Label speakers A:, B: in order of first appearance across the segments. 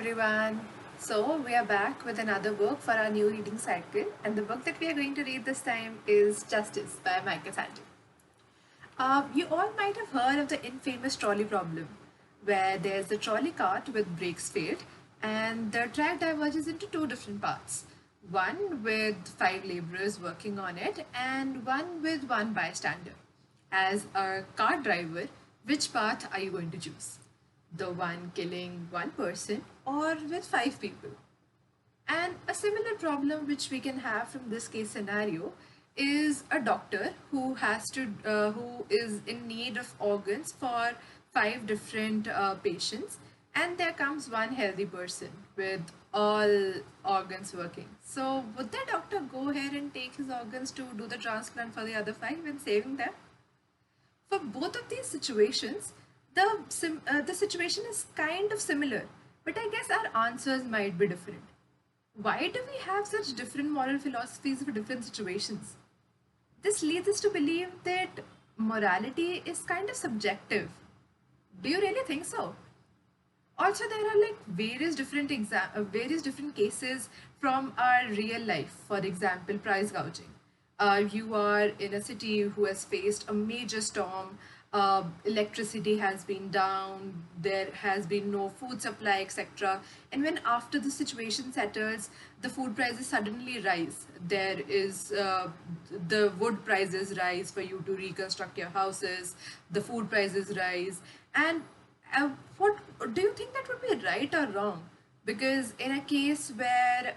A: everyone. So, we are back with another book for our new reading cycle, and the book that we are going to read this time is Justice by Michael Sandel. You all might have heard of the infamous trolley problem, where there's a trolley cart with brakes failed, and the track diverges into two different parts, one with five laborers working on it, and one with one bystander. As a car driver, which path are you going to choose? The one killing one person or with five people? And a similar problem which we can have from this case scenario is a doctor who is in need of organs for five different patients, and there comes one healthy person with all organs working. So would the doctor go ahead and take his organs to do the transplant for the other five and saving them? For both of these situations, the situation is kind of similar, but I guess our answers might be different. Why do we have such different moral philosophies for different situations? This leads us to believe that morality is kind of subjective. Do you really think so? Also, there are like various different cases from our real life. For example, price gouging. You are in a city who has faced a major storm. Electricity has been down. There has been no food supply, etc. And when after the situation settles, the food prices suddenly rise. The wood prices rise for you to reconstruct your houses. The food prices rise, and what do you think that would be right or wrong? Because in a case where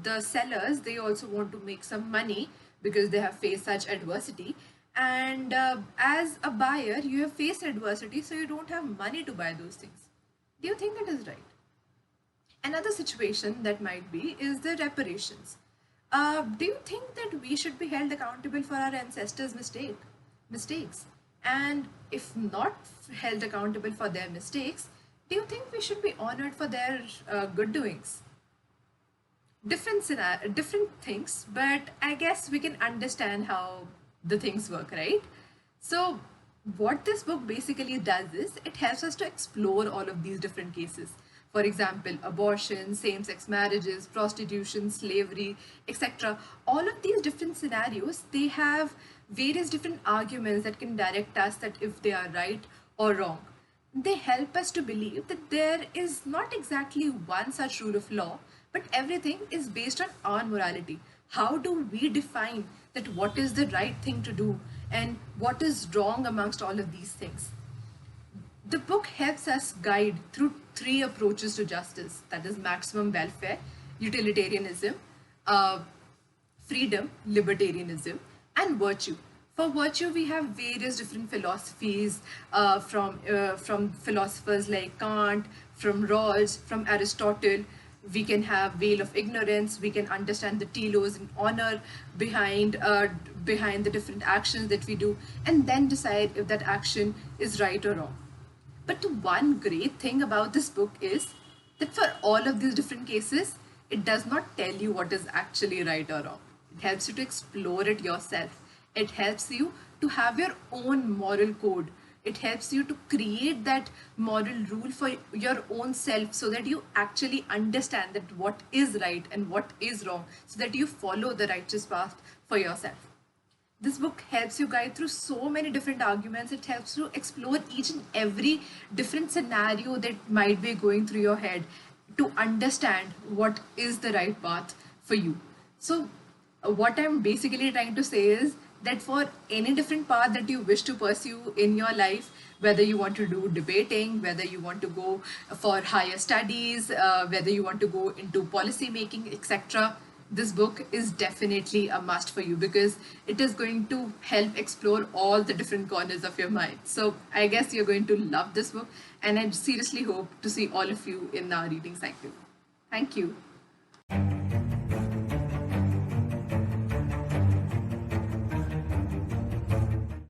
A: the sellers, they also want to make some money because they have faced such adversity, and as a buyer you have faced adversity, so you don't have money to buy those things. Do you think that is right? Another situation that might be is the reparations. Do you think that we should be held accountable for our ancestors' mistakes? And if not held accountable for their mistakes, do you think we should be honored for their good doings? Different things, but I guess we can understand how the things work, right? So what this book basically does is it helps us to explore all of these different cases. For example, abortion, same-sex marriages, prostitution, slavery, etc. All of these different scenarios, they have various different arguments that can direct us that if they are right or wrong. They help us to believe that there is not exactly one such rule of law, but everything is based on our morality. How do we define that what is the right thing to do and what is wrong amongst all of these things? The book helps us guide through three approaches to justice, that is maximum welfare, utilitarianism, uh, freedom, libertarianism, and virtue. For virtue, we have various different philosophies from philosophers like Kant, from Rawls, from Aristotle. We can have veil of ignorance. We can understand the telos and honor behind the different actions that we do, and then decide if that action is right or wrong. But the one great thing about this book is that for all of these different cases, it does not tell you what is actually right or wrong. It helps you to explore it yourself. It helps you to have your own moral code. It helps you to create that moral rule for your own self so that you actually understand that what is right and what is wrong, so that you follow the righteous path for yourself. This book helps you guide through so many different arguments. It helps you explore each and every different scenario that might be going through your head to understand what is the right path for you. So what I'm basically trying to say is that for any different path that you wish to pursue in your life, whether you want to do debating, whether you want to go for higher studies, whether you want to go into policy making, etc., this book is definitely a must for you because it is going to help explore all the different corners of your mind. So I guess you're going to love this book, and I seriously hope to see all of you in our reading cycle. Thank you.